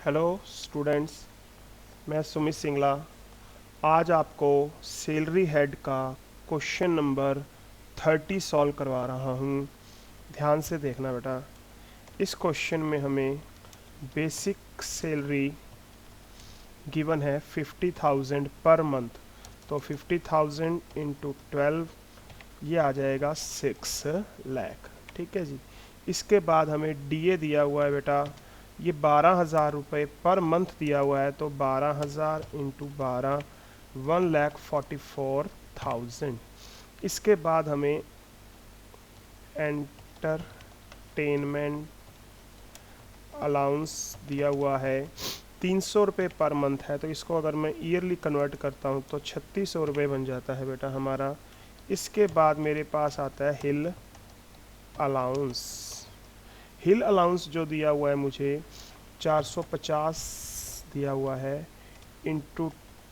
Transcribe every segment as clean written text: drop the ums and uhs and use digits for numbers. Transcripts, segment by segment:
Hello students, मैं सुमित सिंगला आज आपको सैलरी हेड का क्वेश्चन नंबर 30 सॉल्व करवा रहा हूँ। ध्यान से देखना बेटा। इस क्वेश्चन में हमें बेसिक सैलरी गिवन है 50,000 पर मंथ, तो 50,000 इंटू 12 ये आ जाएगा 6 लाख। ठीक है जी। इसके बाद हमें डीए दिया हुआ है बेटा, ये 12,000 रुपये पर मंथ दिया हुआ है, तो 12,000 इंटू 12 1,44,000। इसके बाद हमें एंटरटेनमेंट अलाउंस दिया हुआ है 300 रुपये पर मंथ है, तो इसको अगर मैं ईयरली कन्वर्ट करता हूँ तो 3,600 रुपये बन जाता है बेटा हमारा। इसके बाद मेरे पास आता है हिल अलाउंस। हिल अलाउंस जो दिया हुआ है मुझे 450 दिया हुआ है, इंटू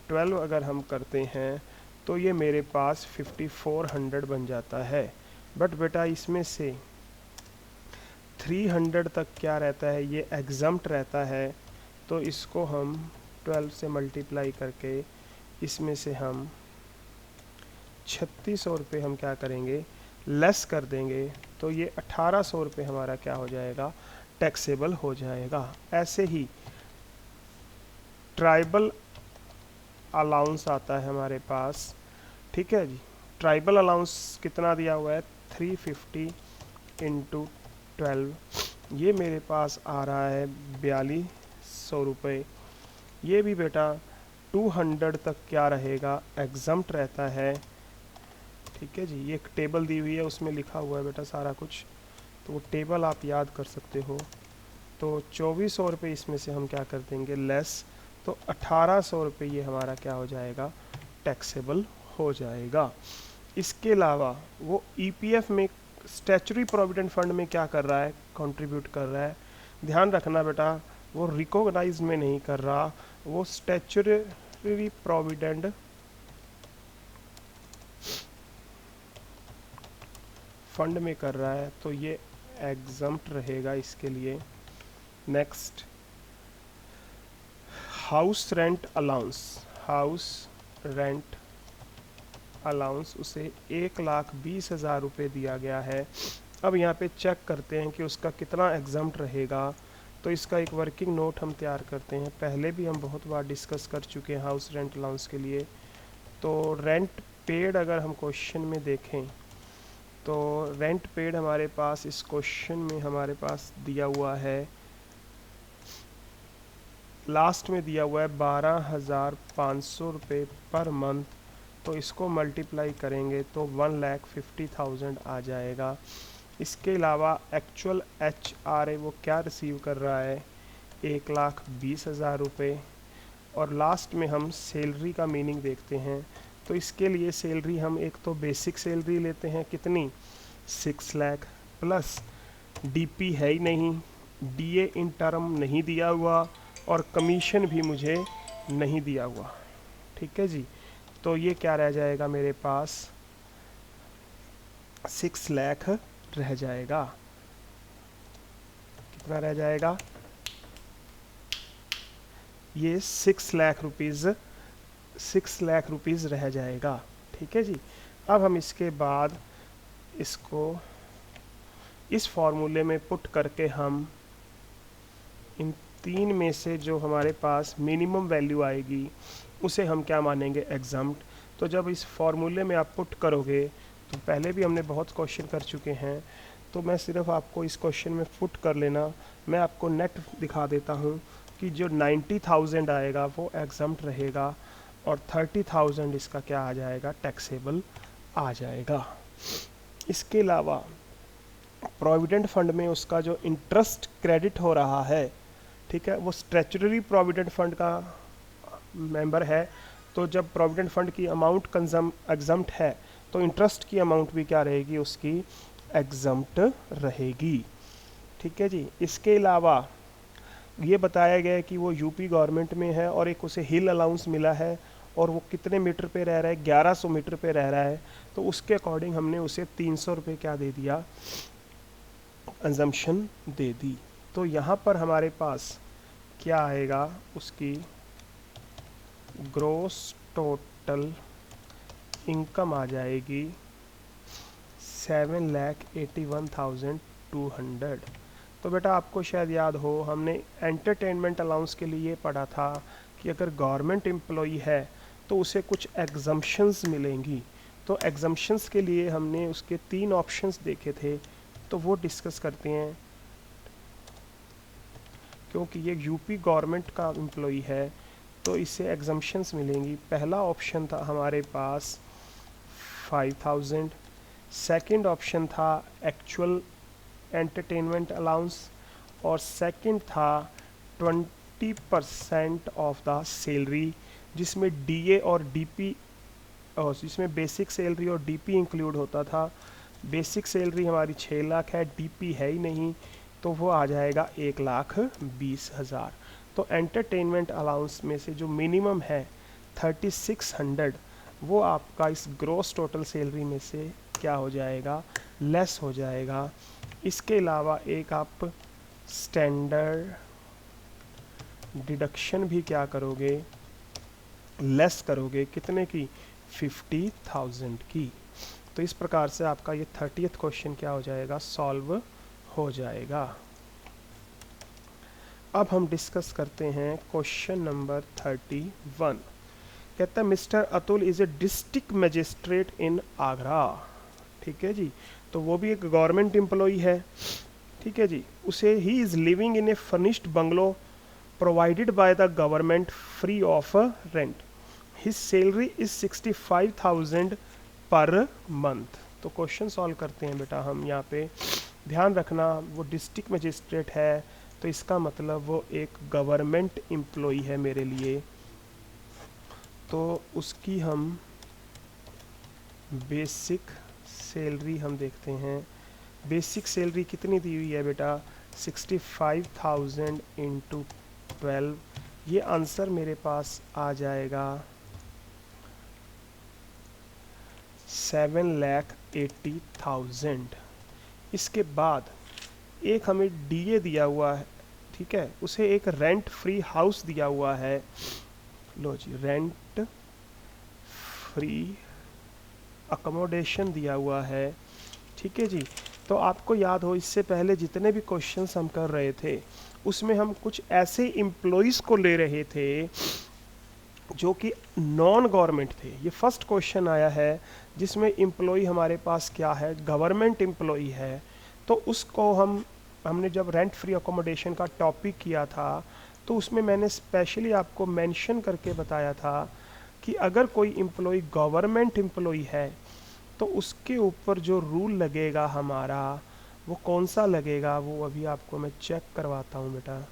12 अगर हम करते हैं तो ये मेरे पास 5400 बन जाता है। बट बेटा इसमें से 300 तक क्या रहता है, ये एग्जम्प्ट रहता है, तो इसको हम 12 से मल्टीप्लाई करके इसमें से हम 3,600 रुपये हम क्या करेंगे, लेस कर देंगे, तो ये 1,800 रुपये हमारा क्या हो जाएगा, टैक्सेबल हो जाएगा। ऐसे ही ट्राइबल अलाउंस आता है हमारे पास। ठीक है जी। ट्राइबल अलाउंस कितना दिया हुआ है, 350 इंटू 12, ये मेरे पास आ रहा है 4,200 रुपये। ये भी बेटा 200 तक क्या रहेगा, एग्जम्प्ट रहता है। ठीक है जी। ये एक टेबल दी हुई है, उसमें लिखा हुआ है बेटा सारा कुछ, तो वो टेबल आप याद कर सकते हो। तो 2,400 रुपये इसमें से हम क्या कर देंगे, लेस, तो 1,800 रुपये ये हमारा क्या हो जाएगा, टैक्सेबल हो जाएगा। इसके अलावा वो ईपीएफ में स्टैचुरी प्रोविडेंट फंड में क्या कर रहा है, कंट्रीब्यूट कर रहा है। ध्यान रखना बेटा, वो रिकॉग्नाइज में नहीं कर रहा, वो स्टैचुरी प्रोविडेंट फंड में कर रहा है, तो ये एग्जम्प्ट रहेगा इसके लिए। Next, house rent allowance. House rent allowance उसे 1,20,000 रुपये दिया गया है। अब यहाँ पे चेक करते हैं कि उसका कितना एग्जम्प्ट रहेगा, तो इसका एक वर्किंग नोट हम तैयार करते हैं। पहले भी हम बहुत बार डिस्कस कर चुके हैं हाउस रेंट अलाउंस के लिए। तो रेंट पेड अगर हम क्वेश्चन में देखें, तो रेंट पेड हमारे पास इस क्वेश्चन में हमारे पास दिया हुआ है, लास्ट में दिया हुआ है 12,500 रुपये पर मंथ, तो इसको मल्टीप्लाई करेंगे तो 1,50,000 आ जाएगा। इसके अलावा एक्चुअल HRA वो क्या रिसीव कर रहा है, 1,20,000 रुपये। और लास्ट में हम सैलरी का मीनिंग देखते हैं, तो इसके लिए सैलरी हम एक तो बेसिक सैलरी लेते हैं, कितनी, 6 लाख, प्लस डीपी है ही नहीं, डीए इन टर्म नहीं दिया हुआ, और कमीशन भी मुझे नहीं दिया हुआ। ठीक है जी। तो ये क्या रह जाएगा मेरे पास, 6 लाख रह जाएगा। कितना रह जाएगा, ये 6 लाख रुपीज़, 6 लाख रुपीज़ रह जाएगा। ठीक है जी। अब हम इसके बाद इसको इस फॉर्मूले में पुट करके हम इन तीन में से जो हमारे पास मिनिमम वैल्यू आएगी उसे हम क्या मानेंगे, एग्जम्प्ट। तो जब इस फॉर्मूले में आप पुट करोगे, तो पहले भी हमने बहुत क्वेश्चन कर चुके हैं, तो मैं सिर्फ आपको इस क्वेश्चन में पुट कर लेना, मैं आपको नेट दिखा देता हूँ कि जो 90,000 आएगा वो एग्जम्प्ट रहेगा, और 30,000 इसका क्या आ जाएगा, टैक्सेबल आ जाएगा। इसके अलावा प्रोविडेंट फंड में उसका जो इंटरेस्ट क्रेडिट हो रहा है, ठीक है, वो स्टैट्यूटरी प्रोविडेंट फंड का मेंबर है, तो जब प्रोविडेंट फंड की अमाउंट एग्जम्प्ट है, तो इंटरेस्ट की अमाउंट भी क्या रहेगी, उसकी एग्जम्प्ट रहेगी। ठीक है जी। इसके अलावा ये बताया गया है कि वो यूपी गवर्नमेंट में है, और एक उसे हिल अलाउंस मिला है, और वो कितने मीटर पे रह रहा है, 1100 मीटर पे रह रहा है, तो उसके अकॉर्डिंग हमने उसे 300 रुपये क्या दे दिया, कंजम्पशन दे दी। तो यहाँ पर हमारे पास क्या आएगा, उसकी ग्रोस टोटल इनकम आ जाएगी 7,81,200। तो बेटा आपको शायद याद हो, हमने एंटरटेनमेंट अलाउंस के लिए पढ़ा था कि अगर गवर्नमेंट एम्प्लॉई है तो उसे कुछ एग्जम्पशंस मिलेंगी। तो एग्जम्पशंस के लिए हमने उसके 3 ऑप्शंस देखे थे, तो वो डिस्कस करते हैं। क्योंकि ये यूपी गवर्नमेंट का एम्प्लॉई है तो इसे एग्जम्पशंस मिलेंगी। पहला ऑप्शन था हमारे पास 5,000, सेकंड ऑप्शन था एक्चुअल एंटरटेनमेंट अलाउंस, और सेकंड था 20% ऑफ द सैलरी, जिसमें डीए और डीपी, जिसमें बेसिक सैलरी और डीपी इंक्लूड होता था। बेसिक सैलरी हमारी 6 लाख है, डीपी है ही नहीं, तो वो आ जाएगा 1,20,000। तो एंटरटेनमेंट अलाउंस में से जो मिनिमम है 3600, वो आपका इस ग्रॉस टोटल सैलरी में से क्या हो जाएगा, लेस हो जाएगा। इसके अलावा एक आप स्टैंडर्ड डिडक्शन भी क्या करोगे, लेस करोगे, कितने की, 50,000 की। तो इस प्रकार से आपका ये 30th क्वेश्चन क्या हो जाएगा, सॉल्व हो जाएगा। अब हम डिस्कस करते हैं क्वेश्चन नंबर 31। कहता है mister Atul is a district magistrate in Agra. ठीक है जी, तो वो भी एक गवर्नमेंट एम्प्लॉई है। ठीक है जी, उसे he is living in A furnished bungalow provided by the government free of rent. His salary is 65,000 per month. तो क्वेश्चन सॉल्व करते हैं बेटा हम। यहाँ पे ध्यान रखना वो डिस्ट्रिक्ट मजिस्ट्रेट है तो इसका मतलब वो एक गवर्नमेंट एम्प्लॉई है मेरे लिए। तो उसकी हम बेसिक सैलरी हम देखते हैं। बेसिक सैलरी कितनी दी हुई है बेटा, 65,000 इंटू 12। ये आंसर मेरे पास आ जाएगा 7,80,000। इसके बाद एक हमें डीए दिया हुआ है, ठीक है, उसे एक रेंट फ्री हाउस दिया हुआ है। लो जी, रेंट फ्री अकोमोडेशन दिया हुआ है। ठीक है जी, तो आपको याद हो इससे पहले जितने भी क्वेश्चंस हम कर रहे थे उसमें हम कुछ ऐसे एम्प्लॉयज़ को ले रहे थे जो कि नॉन गवर्नमेंट थे। ये फर्स्ट क्वेश्चन आया है जिसमें एम्प्लॉय हमारे पास क्या है, गवर्नमेंट एम्प्लॉय है। तो उसको हमने जब रेंट फ्री अकोमोडेशन का टॉपिक किया था तो उसमें मैंने स्पेशली आपको मेंशन करके बताया था कि अगर कोई एम्प्लॉय गवर्नमेंट एम्प्लॉय है तो उसके ऊपर जो रूल लगेगा हमारा वो कौन सा लगेगा, वो अभी आपको मैं चेक करवाता हूँ बेटा।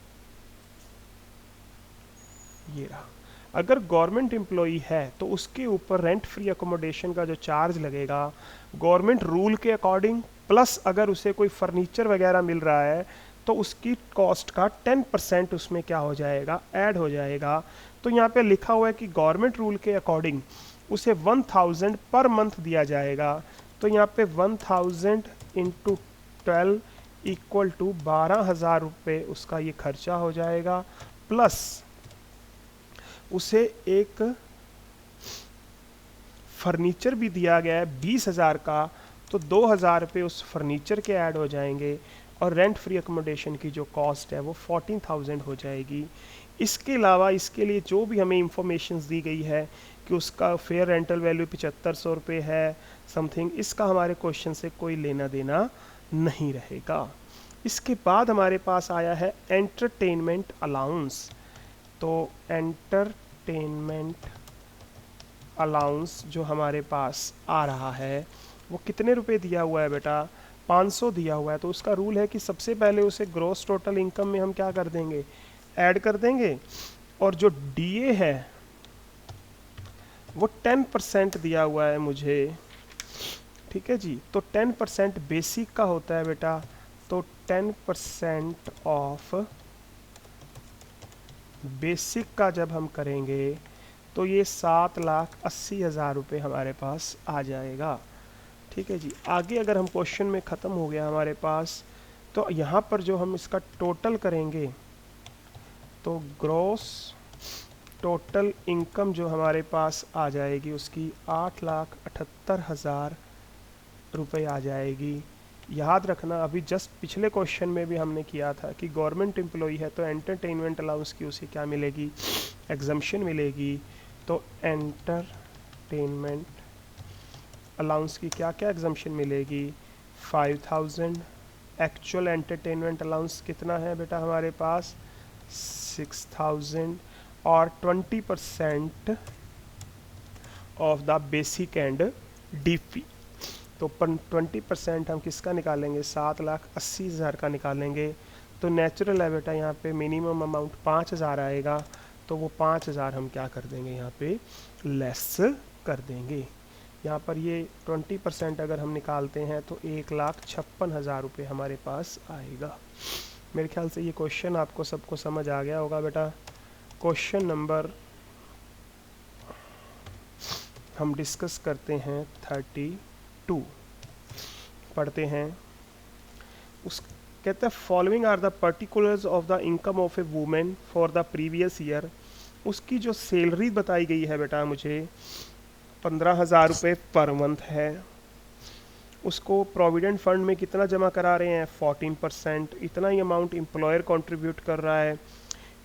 ये रहा, अगर गवर्नमेंट एम्प्लॉई है तो उसके ऊपर रेंट फ्री अकोमोडेशन का जो चार्ज लगेगा गवर्नमेंट रूल के अकॉर्डिंग, प्लस अगर उसे कोई फर्नीचर वगैरह मिल रहा है तो उसकी कॉस्ट का 10% उसमें क्या हो जाएगा, ऐड हो जाएगा। तो यहाँ पे लिखा हुआ है कि गवर्नमेंट रूल के अकॉर्डिंग उसे 1,000 पर मंथ दिया जाएगा। तो यहाँ पे 1,000 इंटू 12 इक्वल टू 12,000 रुपये उसका ये खर्चा हो जाएगा, प्लस उसे एक फर्नीचर भी दिया गया है 20,000 का, तो 2,000 रुपये उस फर्नीचर के ऐड हो जाएंगे और रेंट फ्री अकोमोडेशन की जो कॉस्ट है वो 14,000 हो जाएगी। इसके अलावा इसके लिए जो भी हमें इंफॉर्मेशन दी गई है कि उसका फेयर रेंटल वैल्यू 7,500 रुपये है समथिंग, इसका हमारे क्वेश्चन से कोई लेना देना नहीं रहेगा। इसके बाद हमारे पास आया है एंटरटेनमेंट अलाउंस। तो एंटरटेनमेंट अलाउंस जो हमारे पास आ रहा है वो कितने रुपए दिया हुआ है बेटा, 500 दिया हुआ है। तो उसका रूल है कि सबसे पहले उसे ग्रॉस टोटल इनकम में हम क्या कर देंगे, ऐड कर देंगे, और जो डीए है वो 10% दिया हुआ है मुझे। ठीक है जी, तो 10% बेसिक का होता है बेटा, तो 10% ऑफ बेसिक का जब हम करेंगे तो ये 7,80,000 रुपये हमारे पास आ जाएगा। ठीक है जी, आगे अगर हम क्वेश्चन में ख़त्म हो गया हमारे पास, तो यहाँ पर जो हम इसका टोटल करेंगे तो ग्रॉस टोटल इनकम जो हमारे पास आ जाएगी उसकी 8,78,000 रुपये आ जाएगी। याद रखना अभी जस्ट पिछले क्वेश्चन में भी हमने किया था कि गवर्नमेंट एम्प्लॉई है तो एंटरटेनमेंट अलाउंस की उसे क्या मिलेगी, एग्जम्पशन मिलेगी। तो एंटरटेनमेंट अलाउंस की क्या क्या एग्जम्पशन मिलेगी, 5,000। एक्चुअल एंटरटेनमेंट अलाउंस कितना है बेटा हमारे पास, 6,000 और 20% of the basic and DP. तो 20% हम किसका निकालेंगे, 7,80,000 का निकालेंगे। तो नेचुरल है बेटा यहाँ पे मिनिमम अमाउंट 5,000 आएगा, तो वो 5,000 हम क्या कर देंगे यहाँ पे लेस कर देंगे। यहाँ पर ये 20% अगर हम निकालते हैं तो 1,56,000 रुपये हमारे पास आएगा। मेरे ख्याल से ये क्वेश्चन आपको सबको समझ आ गया होगा बेटा। क्वेश्चन नंबर हम डिस्कस करते हैं 32, पढ़ते हैं। उस कहते हैं following are the particulars of the income of a women for the previous year. उसकी जो सैलरी बताई गई है बेटा मुझे 15,000 रुपये पर मंथ है। उसको प्रोविडेंट फंड में कितना जमा करा रहे हैं, 14%। इतना ही अमाउंट एम्प्लॉयर कंट्रीब्यूट कर रहा है।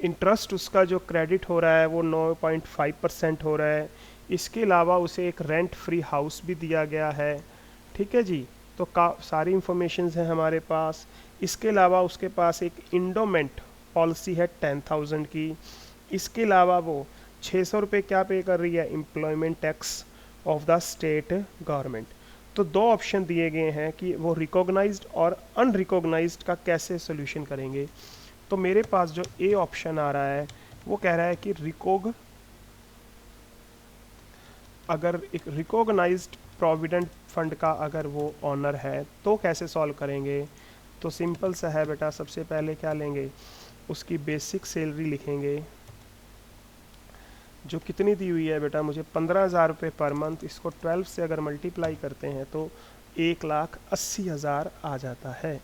इंटरेस्ट उसका जो क्रेडिट हो रहा है वो 9.5% हो रहा है। इसके अलावा उसे एक रेंट फ्री हाउस भी दिया गया है। ठीक है जी, तो सारी इंफॉर्मेशन है हमारे पास। इसके अलावा उसके पास एक इंडोमेंट पॉलिसी है 10,000 की। इसके अलावा वो 600 रुपये क्या पे कर रही है, employment tax of the state government. तो दो ऑप्शन दिए गए हैं कि वो रिकॉग्नाइज्ड और अनरिकॉग्नाइज्ड का कैसे सोल्यूशन करेंगे। तो मेरे पास जो ए ऑप्शन आ रहा है वो कह रहा है कि अगर एक रिकॉग्नाइज्ड प्रोविडेंट फंड का अगर वो ऑनर है तो कैसे सॉल्व करेंगे। तो सिंपल सा है बेटा, सबसे पहले क्या लेंगे, उसकी बेसिक सैलरी लिखेंगे जो कितनी दी हुई है बेटा मुझे 15,000 रुपये पर मंथ। इसको 12 से अगर मल्टीप्लाई करते हैं तो 1,80,000 आ जाता है।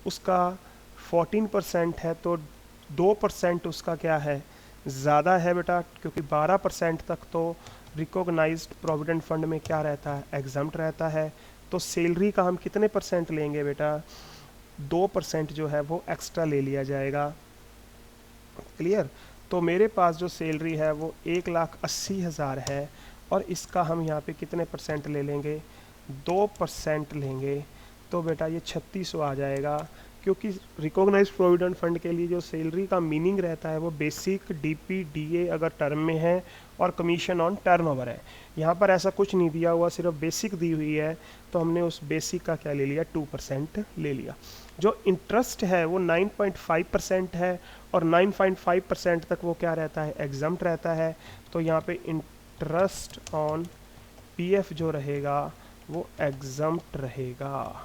उसका 14% है तो 2% उसका क्या है, ज़्यादा है बेटा, क्योंकि 12% तक तो रिकॉग्नाइज्ड प्रोविडेंट फंड में क्या रहता है, एग्जम्प्ट रहता है। तो सैलरी का हम कितने परसेंट लेंगे बेटा, 2% जो है वो एक्स्ट्रा ले लिया जाएगा। क्लियर। तो मेरे पास जो सैलरी है वो 1,80,000 है और इसका हम यहाँ पे कितने परसेंट ले लेंगे, 2% लेंगे। तो बेटा ये 3600 आ जाएगा, क्योंकि रिकॉग्नाइज प्रोविडेंट फंड के लिए जो सैलरी का मीनिंग रहता है वो बेसिक, डीपी, डीए अगर टर्म में है और कमीशन ऑन टर्नओवर है। यहाँ पर ऐसा कुछ नहीं दिया हुआ, सिर्फ बेसिक दी हुई है, तो हमने उस बेसिक का क्या ले लिया, 2% ले लिया। जो इंटरेस्ट है वो 9.5% है और 9.5% तक वो क्या रहता है, एग्जम्प्ट रहता है। तो यहाँ पे इंटरेस्ट ऑन पीएफ जो रहेगा वो एग्जम्प्ट रहेगा।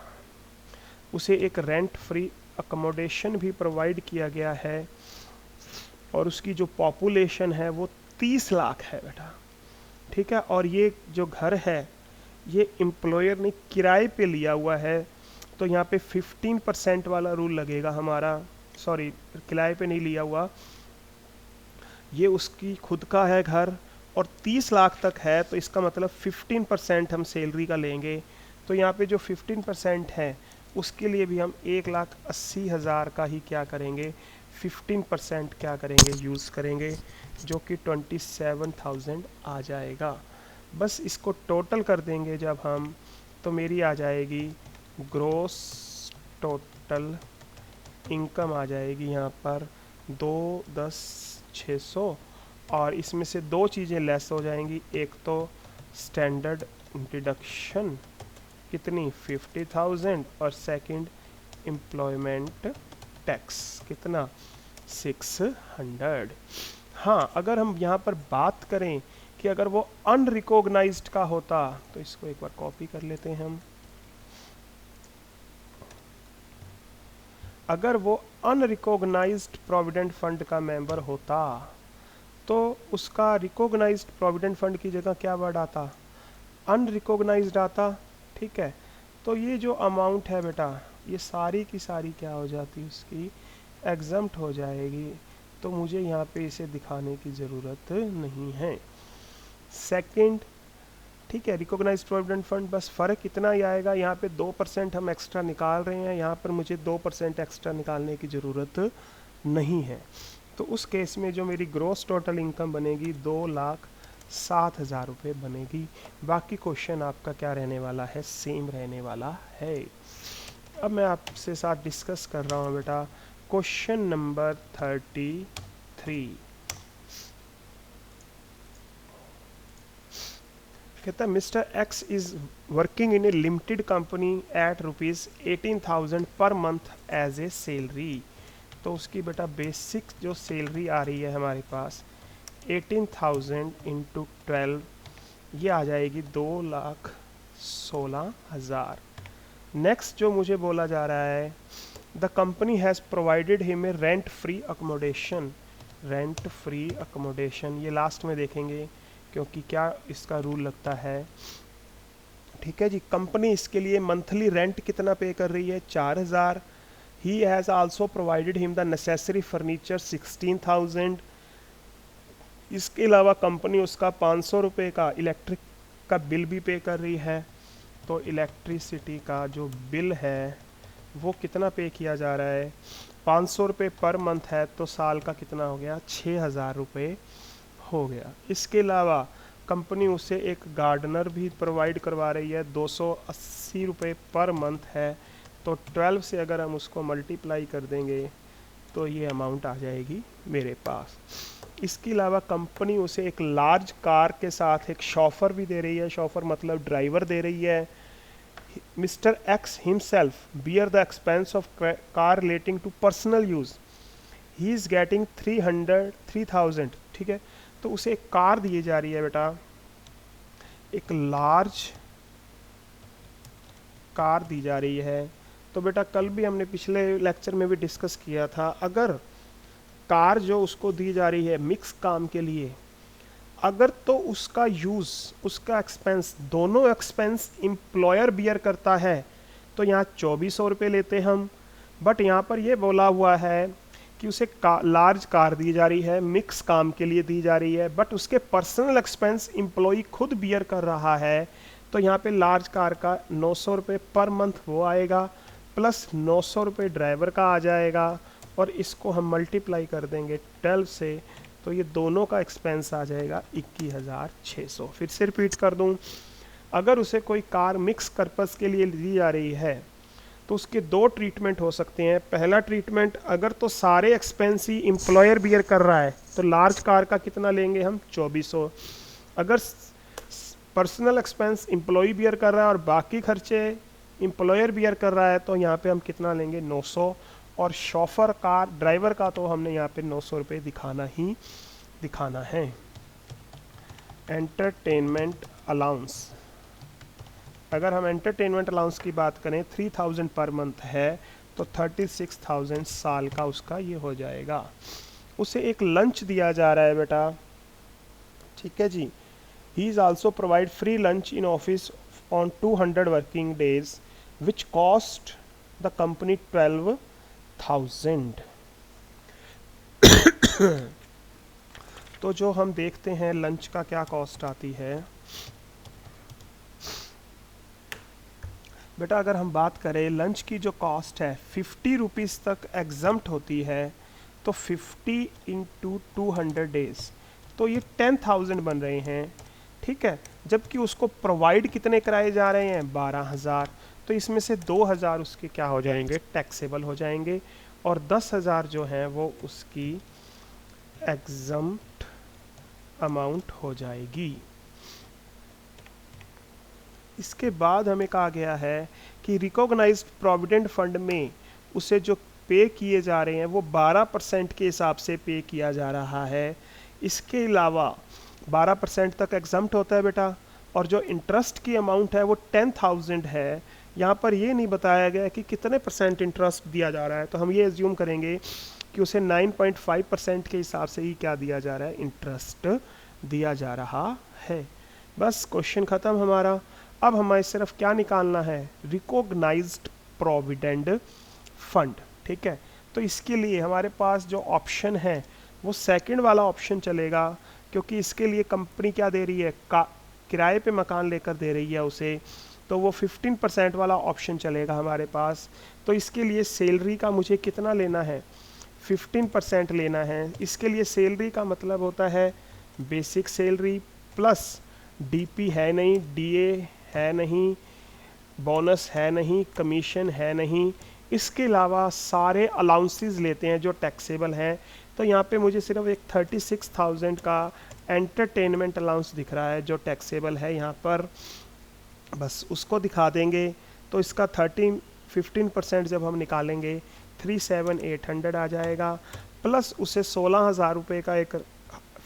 उसे एक रेंट फ्री अकोमोडेशन भी प्रोवाइड किया गया है और उसकी जो पॉपुलेशन है वो 30 लाख है बेटा। ठीक है, और ये जो घर है ये एम्प्लॉयर ने किराए पे लिया हुआ है, तो यहाँ पे 15% वाला रूल लगेगा हमारा। सॉरी, किराए पे नहीं लिया हुआ, ये उसकी खुद का है घर और 30 लाख तक है, तो इसका मतलब 15% हम सैलरी का लेंगे। तो यहाँ पे जो 15% है उसके लिए भी हम 1,80,000 का ही क्या करेंगे, 15% क्या करेंगे, यूज़ करेंगे, जो कि 27,000 आ जाएगा। बस इसको टोटल कर देंगे जब हम, तो मेरी आ जाएगी ग्रोस टोटल इनकम आ जाएगी यहाँ पर 2,10,600, और इसमें से दो चीज़ें लेस हो जाएंगी। एक तो स्टैंडर्ड डिडक्शन कितनी, 50,000, और सेकंड एम्प्लॉयमेंट टैक्स कितना, 600। हाँ, अगर हम यहाँ पर बात करें कि अगर वो अनरिकॉग्नाइज्ड का होता, तो इसको एक बार कॉपी कर लेते हैं हम। अगर वो अनरिकॉग्नाइज्ड प्रोविडेंट फंड का मेंबर होता तो उसका रिकॉग्नाइज्ड प्रोविडेंट फंड की जगह क्या वर्ड आता, अनरिकॉग्नाइज्ड आता। ठीक है, तो ये जो अमाउंट है बेटा ये सारी की सारी क्या हो जाती, उसकी एग्जम्प्ट हो जाएगी। तो मुझे यहाँ पे इसे दिखाने की ज़रूरत नहीं है। सेकंड, ठीक है, रिकॉग्नाइज्ड प्रोविडेंट फंड, बस फ़र्क इतना ही आएगा, यहाँ पे 2% हम एक्स्ट्रा निकाल रहे हैं, यहाँ पर मुझे 2% एक्स्ट्रा निकालने की ज़रूरत नहीं है। तो उस केस में जो मेरी ग्रॉस टोटल इनकम बनेगी 2,07,000 रुपये बनेगी। बाकी क्वेश्चन आपका क्या रहने वाला है, सेम रहने वाला है। अब मैं आपसे साथ डिस्कस कर रहा हूँ बेटा क्वेश्चन नंबर 33। कहता है mister x is working in A limited company at ₹18,000 per month as a salary. तो उसकी बेटा बेसिक जो सैलरी आ रही है हमारे पास 18,000 इंटू 12, ये आ जाएगी 2,16,000। नेक्स्ट जो मुझे बोला जा रहा है, the company has provided him a rent free accommodation. Rent free accommodation ये लास्ट में देखेंगे क्योंकि क्या इसका रूल लगता है। ठीक है जी, कंपनी इसके लिए मंथली रेंट कितना पे कर रही है, 4,000। He has also provided him the necessary furniture 16,000। इसके अलावा कंपनी उसका 500 रुपये का इलेक्ट्रिक का बिल भी पे कर रही है। तो इलेक्ट्रिसिटी का जो बिल है वो कितना पे किया जा रहा है, 500 रुपये पर मंथ है, तो साल का कितना हो गया, 6,000 रुपये हो गया। इसके अलावा कंपनी उसे एक गार्डनर भी प्रोवाइड करवा रही है, 280 रुपये पर मंथ है। तो 12 से अगर हम उसको मल्टीप्लाई कर देंगे तो ये अमाउंट आ जाएगी मेरे पास। इसके अलावा कंपनी उसे एक लार्ज कार के साथ एक शॉफर भी दे रही है, शॉफर मतलब ड्राइवर दे रही है। Mister X himself bear the expense of car relating to personal use, he is getting 3,000। ठीक है, तो उसे एक कार दी जा रही है बेटा, एक लार्ज कार दी जा रही है। तो बेटा कल भी हमने पिछले लेक्चर में भी डिस्कस किया था, अगर कार जो उसको दी जा रही है मिक्स काम के लिए, अगर तो उसका यूज़, उसका एक्सपेंस, दोनों एक्सपेंस एम्प्लॉयर बियर करता है तो यहाँ 2,400 रुपये लेते हम। बट यहाँ पर ये बोला हुआ है कि उसे लार्ज कार दी जा रही है, मिक्स काम के लिए दी जा रही है, बट उसके पर्सनल एक्सपेंस एम्प्लॉई खुद बियर कर रहा है। तो यहाँ पे लार्ज कार का 900 रुपये पर मंथ वो आएगा, प्लस 900 रुपये ड्राइवर का आ जाएगा, और इसको हम मल्टीप्लाई कर देंगे 12 से, तो ये दोनों का एक्सपेंस आ जाएगा 21,600। फिर से रिपीट कर दूं, अगर उसे कोई कार मिक्स पर्पस के लिए दी जा रही है तो उसके 2 ट्रीटमेंट हो सकते हैं। पहला ट्रीटमेंट, अगर तो सारे एक्सपेंस ही एम्प्लॉयर बियर कर रहा है तो लार्ज कार का कितना लेंगे हम, 2,400। अगर पर्सनल एक्सपेंस एम्प्लॉय बियर कर रहा है और बाकी खर्चे एम्प्लॉयर बियर कर रहा है तो यहाँ पे हम कितना लेंगे, 900। और शॉफर कार ड्राइवर का तो हमने यहाँ पे 900 रुपये दिखाना ही दिखाना है। एंटरटेनमेंट अलाउंस, अगर हम एंटरटेनमेंट अलाउंस की बात करें 3,000 पर मंथ है तो 36,000 साल का उसका ये हो जाएगा। उसे एक लंच दिया जा रहा है बेटा, ठीक है जी। He is also provide free lunch in office on 200 working days which cost the company 12,000। तो जो हम देखते हैं लंच का क्या कॉस्ट आती है बेटा, अगर हम बात करें लंच की जो कॉस्ट है 50 रुपीज़ तक एग्जम्प्ट होती है, तो 50 इंटू 200 डेज तो ये 10,000 बन रहे हैं। ठीक है, जबकि उसको प्रोवाइड कितने कराए जा रहे हैं, 12,000। तो इसमें से 2,000 उसके क्या हो जाएंगे, टैक्सेबल हो जाएंगे, और 10,000 जो है वो उसकी एग्जम्प्ट अमाउंट हो जाएगी। इसके बाद हमें कहा गया है कि रिकॉग्नाइज्ड प्रोविडेंट फंड में उसे जो पे किए जा रहे हैं वो 12% के हिसाब से पे किया जा रहा है। इसके अलावा 12% तक एग्जम्प्ट होता है बेटा, और जो इंटरेस्ट की अमाउंट है वो 10,000 है। यहाँ पर ये नहीं बताया गया कि कितने % इंटरेस्ट दिया जा रहा है, तो हम ये एज्यूम करेंगे कि उसे 9.5% के हिसाब से ही क्या दिया जा रहा है, इंटरेस्ट दिया जा रहा है। बस क्वेश्चन ख़त्म हमारा। अब हमें सिर्फ क्या निकालना है, रिकॉग्नाइज्ड प्रोविडेंट फंड। ठीक है, तो इसके लिए हमारे पास जो ऑप्शन है वो सेकंड वाला ऑप्शन चलेगा, क्योंकि इसके लिए कंपनी क्या दे रही है, किराए पे मकान लेकर दे रही है उसे, तो वो 15% वाला ऑप्शन चलेगा हमारे पास। तो इसके लिए सैलरी का मुझे कितना लेना है, 15% लेना है। इसके लिए सैलरी का मतलब होता है बेसिक सैलरी प्लस डीपी है नहीं, डीए है नहीं, बोनस है नहीं, कमीशन है नहीं, इसके अलावा सारे अलाउंसेस लेते हैं जो टैक्सेबल हैं। तो यहाँ पे मुझे सिर्फ एक 36,000 का एंटरटेनमेंट अलाउंस दिख रहा है जो टैक्सेबल है यहाँ पर, बस उसको दिखा देंगे। तो इसका 15% जब हम निकालेंगे 37,800 आ जाएगा, प्लस उसे 16,000 रुपये का एक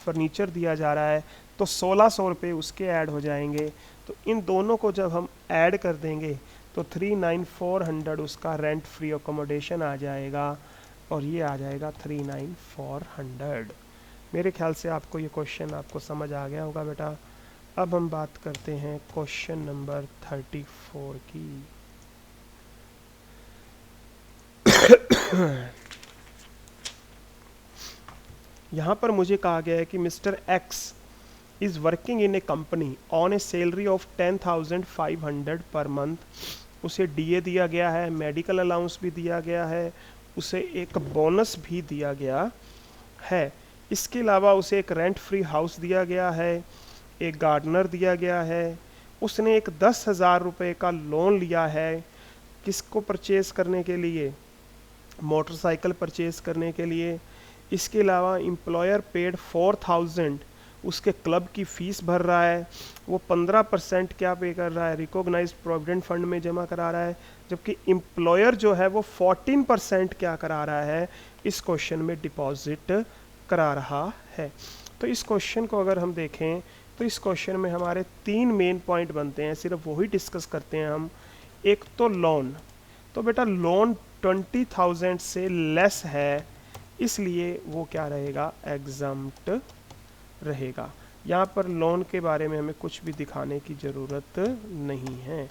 फर्नीचर दिया जा रहा है, तो 1,600 रुपये उसके ऐड हो जाएंगे। तो इन दोनों को जब हम ऐड कर देंगे तो 39,400 उसका रेंट फ्री अकोमोडेशन आ जाएगा, और ये आ जाएगा 39,400। मेरे ख्याल से आपको ये क्वेश्चन आपको समझ आ गया होगा बेटा। अब हम बात करते हैं क्वेश्चन नंबर 34 की। यहाँ पर मुझे कहा गया है कि mister x is working in A company on A salary of 10,500 per month. उसे डीए दिया गया है, मेडिकल अलाउंस भी दिया गया है, उसे एक बोनस भी दिया गया है। इसके अलावा उसे एक रेंट फ्री हाउस दिया गया है, एक गार्डनर दिया गया है। उसने एक 10,000 रुपये का लोन लिया है, किसको परचेज करने के लिए, मोटरसाइकिल परचेज करने के लिए। इसके अलावा एम्प्लॉयर पेड 4,000 उसके क्लब की फ़ीस भर रहा है, वो 15% क्या पे कर रहा है, रिकॉग्नाइज्ड प्रोविडेंट फंड में जमा करा रहा है, जबकि एम्प्लॉयर जो है वो 14% क्या करा रहा है, इस क्वेश्चन में डिपॉजिट करा रहा है। तो इस क्वेश्चन को अगर हम देखें तो इस क्वेश्चन में हमारे 3 मेन पॉइंट बनते हैं, सिर्फ वही डिस्कस करते हैं हम। एक तो लोन, तो बेटा लोन 20,000 से लेस है, इसलिए वो क्या रहेगा, एग्जम्प्ट रहेगा। यहाँ पर लोन के बारे में हमें कुछ भी दिखाने की ज़रूरत नहीं है,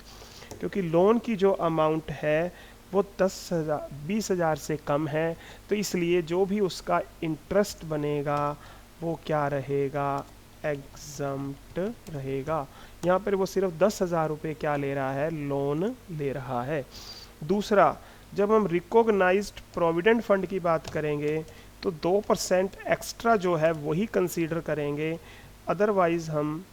क्योंकि लोन की जो अमाउंट है वो 20,000 से कम है, तो इसलिए जो भी उसका इंटरेस्ट बनेगा वो क्या रहेगा, एग्जम्प्ट रहेगा। यहाँ पर वो सिर्फ 10,000 रुपये क्या ले रहा है, लोन ले रहा है। दूसरा, जब हम रिकॉग्नाइज्ड प्रोविडेंट फंड की बात करेंगे तो 2% एक्स्ट्रा जो है वही कंसीडर करेंगे, अदरवाइज हम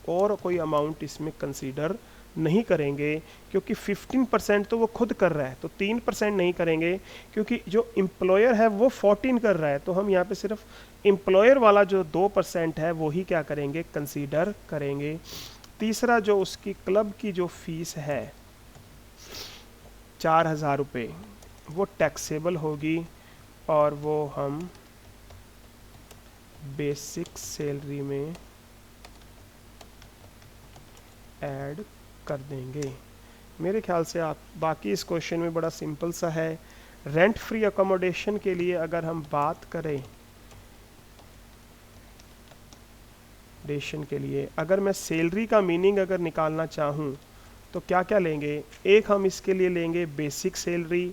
और कोई अमाउंट इसमें कंसीडर नहीं करेंगे, क्योंकि 15% तो वो खुद कर रहा है, तो 3% नहीं करेंगे, क्योंकि जो एम्प्लॉयर है वो 14 कर रहा है, तो हम यहाँ पे सिर्फ एम्प्लॉयर वाला जो 2% है वो ही क्या करेंगे, कंसीडर करेंगे। तीसरा, जो उसकी क्लब की जो फीस है 4,000 रुपये, वो टैक्सेबल होगी, और वो हम बेसिक सैलरी में ऐड कर देंगे। मेरे ख्याल से आप बाकी इस क्वेश्चन में बड़ा सिंपल सा है। रेंट फ्री अकोमोडेशन के लिए अगर हम बात करें, डेशन के लिए अगर मैं सैलरी का मीनिंग अगर निकालना चाहूँ तो क्या क्या लेंगे, एक हम इसके लिए लेंगे बेसिक सैलरी,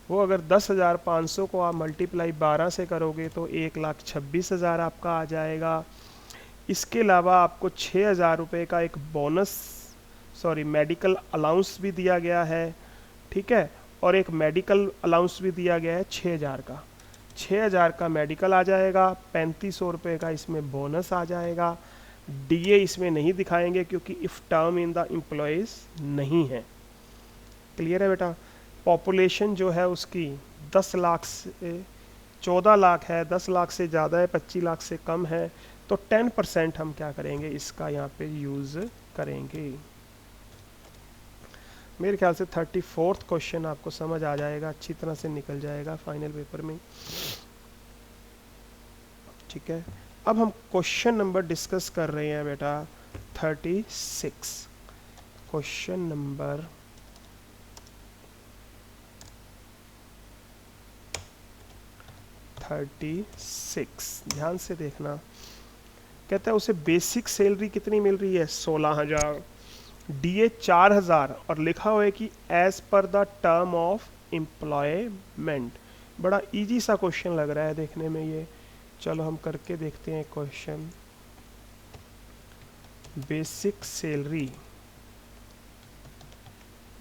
वो अगर 10,500 को आप मल्टीप्लाई 12 से करोगे तो 1,26,000 आपका आ जाएगा। इसके अलावा आपको 6,000 रुपये का एक बोनस मेडिकल अलाउंस भी दिया गया है, ठीक है, और एक मेडिकल अलाउंस भी दिया गया है 6,000 का। 6,000 का मेडिकल आ जाएगा, 3,500 रुपये का इसमें बोनस आ जाएगा। डीए इसमें नहीं दिखाएंगे क्योंकि if term in the employees नहीं है। क्लियर है बेटा। पॉपुलेशन जो है उसकी 10 लाख से 14 लाख है, 10 लाख से ज़्यादा है, 25 लाख से कम है, तो 10% हम क्या करेंगे, इसका यहाँ पे यूज़ करेंगे। मेरे ख्याल से 34th क्वेश्चन आपको समझ आ जाएगा, अच्छी तरह से निकल जाएगा फाइनल पेपर में, ठीक है। अब हम क्वेश्चन नंबर डिस्कस कर रहे हैं बेटा 36। क्वेश्चन नंबर 36 ध्यान से देखना। कहता है उसे बेसिक सैलरी कितनी मिल रही है, 16,000, डीए 4,000, और लिखा हुआ है कि as per the term of employment, बड़ा इजी सा क्वेश्चन लग रहा है देखने में ये। चलो हम करके देखते हैं question. Basic salary,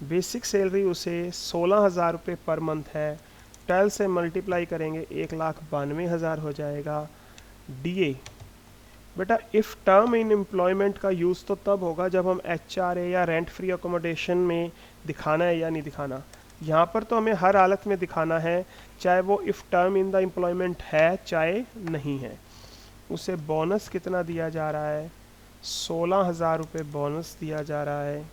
basic salary उसे 16,000 रुपये पर मंथ है। 12 से मल्टीप्लाई करेंगे 1,92,000 हो जाएगा। डीए, बेटा इफ़ टर्म इन एम्प्लॉयमेंट का यूज़ तो तब होगा जब हम एचआरए या रेंट फ्री अकोमोडेशन में दिखाना है या नहीं दिखाना। यहाँ पर तो हमें हर हालत में दिखाना है, चाहे वो if term in the employment है चाहे नहीं है। उसे बोनस कितना दिया जा रहा है? 16,000 रुपये बोनस दिया जा रहा है।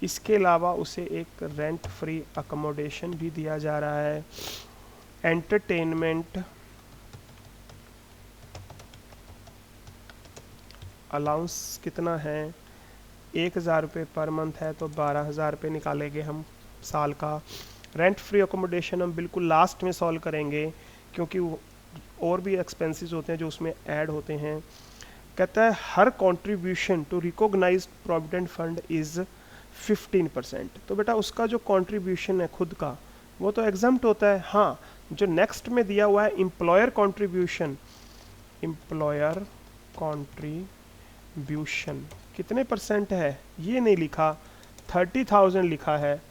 इसके अलावा उसे एक रेंट फ्री अकोमोडेशन भी दिया जा रहा है। एंटरटेनमेंट अलाउंस कितना है? 1,000 रुपये पर मंथ है तो 12,000 रुपये निकालेंगे हम साल का। रेंट फ्री अकोमोडेशन हम बिल्कुल लास्ट में सॉल्व करेंगे क्योंकि और भी एक्सपेंसेस होते हैं जो उसमें ऐड होते हैं। कहता है हर contribution to recognised provident fund is 15%। तो बेटा उसका जो कंट्रीब्यूशन है खुद का वो तो एग्जम्प्ट होता है। हाँ, जो नेक्स्ट में दिया हुआ है एम्प्लॉयर कंट्रीब्यूशन, एम्प्लॉयर कंट्रीब्यूशन कितने परसेंट है ये नहीं लिखा, 30,000 लिखा है।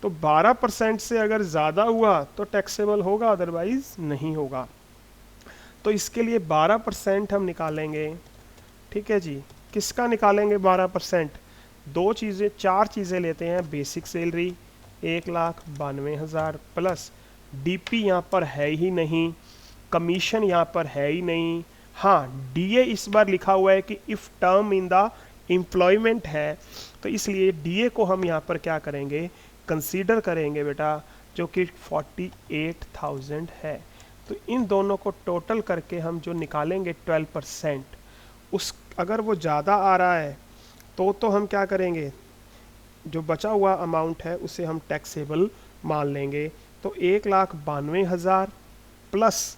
तो 12% से अगर ज़्यादा हुआ तो टैक्सेबल होगा, अदरवाइज नहीं होगा। तो इसके लिए 12% हम निकालेंगे। ठीक है जी, किसका निकालेंगे 12%? चार चीज़ें लेते हैं। बेसिक सैलरी 1,92,000 प्लस डीपी यहाँ पर है ही नहीं, कमीशन यहाँ पर है ही नहीं। हाँ, डीए इस बार लिखा हुआ है कि if term in the employment है, तो इसलिए डीए को हम यहाँ पर क्या करेंगे, कंसीडर करेंगे बेटा, जो कि 48,000 है। तो इन दोनों को टोटल करके हम जो निकालेंगे 12%, उस अगर वो ज़्यादा आ रहा है तो हम क्या करेंगे, जो बचा हुआ अमाउंट है उसे हम टैक्सेबल मान लेंगे। तो 1,92,000 प्लस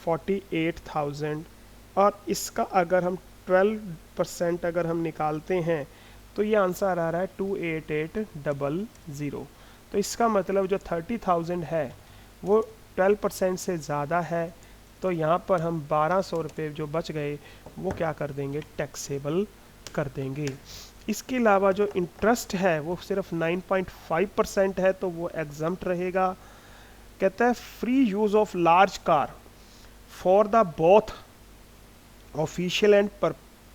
48,000, और इसका अगर हम 12% अगर हम निकालते हैं तो ये आंसर आ रहा है 288,000। तो इसका मतलब जो 30,000 है वो 12% से ज़्यादा है। तो यहाँ पर हम 1,200 रुपये जो बच गए वो क्या कर देंगे, टैक्सेबल कर देंगे। इसके अलावा जो इंटरेस्ट है वो सिर्फ 9.5% है तो वो एग्जम्प्ट रहेगा। कहता है free use of large car for the both official and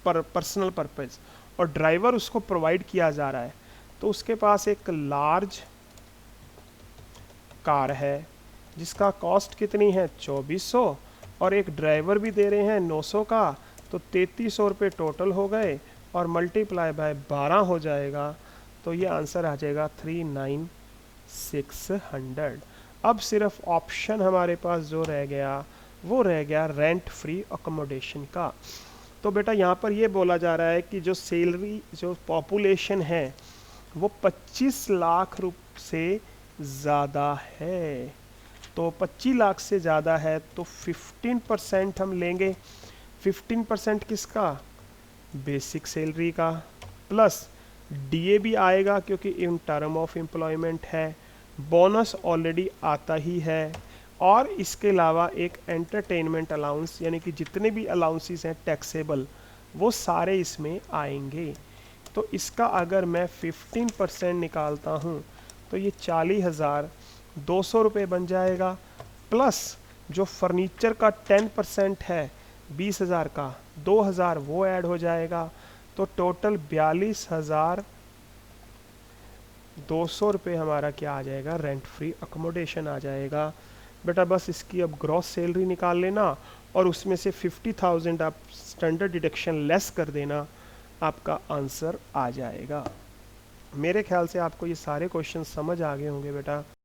personal purpose, और ड्राइवर उसको प्रोवाइड किया जा रहा है। तो उसके पास एक लार्ज कार है जिसका कॉस्ट कितनी है 2,400, और एक ड्राइवर भी दे रहे हैं 900 का, तो 3,300 रुपये टोटल हो गए और मल्टीप्लाई बाय 12 हो जाएगा। तो ये आंसर आ जाएगा 39,600। अब सिर्फ ऑप्शन हमारे पास जो रह गया वो रह गया रेंट फ्री अकोमोडेशन का। तो बेटा यहाँ पर ये बोला जा रहा है कि जो सैलरी, जो पॉपुलेशन है वो 25 लाख रुपये से ज़्यादा है। तो 25 लाख से ज़्यादा है तो 15% हम लेंगे। 15% किसका, बेसिक सैलरी का, प्लस डीए भी आएगा क्योंकि इन टर्म ऑफ एम्प्लॉयमेंट है, बोनस ऑलरेडी आता ही है, और इसके अलावा एक एंटरटेनमेंट अलाउंस, यानी कि जितने भी अलाउंसेस हैं टैक्सेबल वो सारे इसमें आएंगे। तो इसका अगर मैं 15% निकालता हूँ तो ये 40,200 रुपये बन जाएगा, प्लस जो फर्नीचर का 10% है 20,000 का, 2,000 वो ऐड हो जाएगा। तो टोटल 42,200 रुपये हमारा क्या आ जाएगा, रेंट फ्री अकोमोडेशन आ जाएगा। बेटा बस इसकी अब ग्रॉस सैलरी निकाल लेना और उसमें से 50,000 आप स्टैंडर्ड डिडक्शन लेस कर देना, आपका आंसर आ जाएगा। मेरे ख्याल से आपको ये सारे क्वेश्चन समझ आ गए होंगे बेटा।